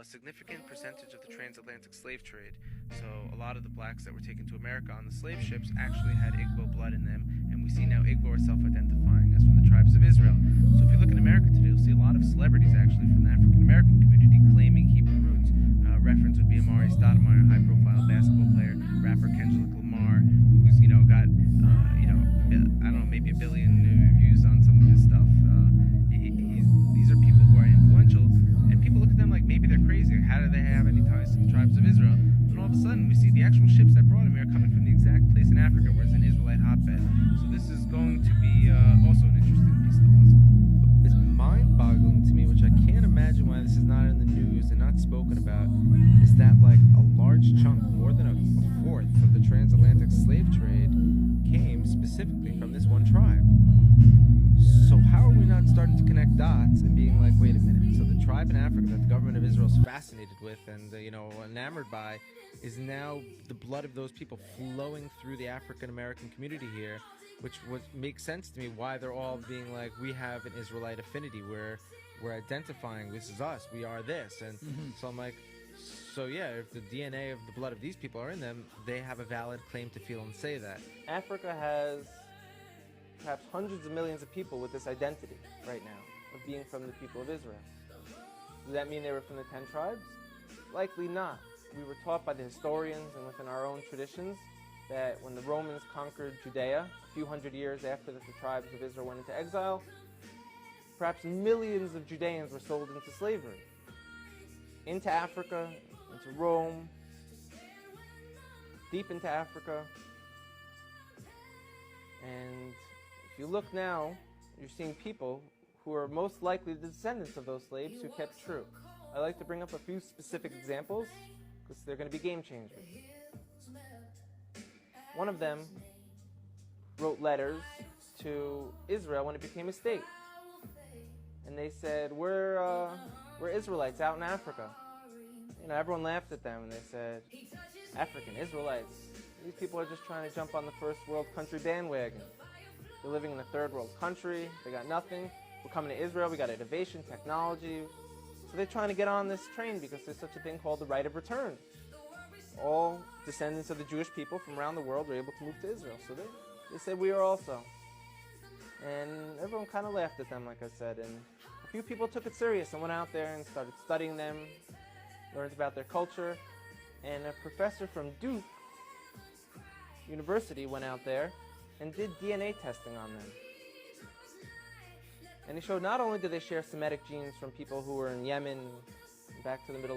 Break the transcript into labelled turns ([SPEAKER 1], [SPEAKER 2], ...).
[SPEAKER 1] significant percentage of the transatlantic slave trade. So a lot of the blacks that were taken to America on the slave ships actually had Igbo blood in them, and we see now Igbo are self-identifying as from the tribes of Israel. So if you look in America today, you'll see a lot of celebrities actually from the African American community claiming Hebrew roots. Reference would be Amari Stoudemire, high-profile basketball player, rapper Kendrick Lamar, who's got I don't know, maybe 1 billion views on some of his stuff. These are people who are influential, and people look at them like maybe they're crazy. How do they have any ties to the tribes of Israel? Then all of a sudden, we see the actual ships that brought him here coming from the exact place in Africa where it's an Israelite hotbed. So this is going to be also an interesting piece of the puzzle.
[SPEAKER 2] It's mind-boggling to me, which I can't imagine why this is not in the news and not spoken about, is that like a large chunk, more than a fourth of the transatlantic slave trade came specifically from this one tribe. So how are we not starting to connect dots and being like, wait a minute, so the tribe in Africa that the government of Israel is fascinated with and enamored by is now the blood of those people flowing through the African American community here, which makes sense to me why they're all being like, we have an Israelite affinity, we're identifying, this is us, we are this. And so I'm like, so yeah, if the DNA of the blood of these people are in them, they have a valid claim to feel and say that.
[SPEAKER 3] Africa has perhaps hundreds of millions of people with this identity right now of being from the people of Israel. Does that mean they were from the 10 tribes? Likely not. We were taught by the historians and within our own traditions that when the Romans conquered Judea, a few hundred years after that the tribes of Israel went into exile, perhaps millions of Judeans were sold into slavery. Into Africa, into Rome, deep into Africa. And if you look now, you're seeing people who are most likely the descendants of those slaves who kept true. I like to bring up a few specific examples because they're going to be game changers. One of them wrote letters to Israel when it became a state. And they said, we're Israelites out in Africa. Everyone laughed at them and they said, African Israelites, these people are just trying to jump on the first world country bandwagon. They're living in a third world country, they got nothing. We're coming to Israel, we got innovation, technology. So they're trying to get on this train because there's such a thing called the right of return. All descendants of the Jewish people from around the world were able to move to Israel. So they said we are also. And everyone kind of laughed at them, like I said. And a few people took it serious and went out there and started studying them, learned about their culture. And a professor from Duke University went out there and did DNA testing on them. And he showed not only did they share Semitic genes from people who were in Yemen, back to the Middle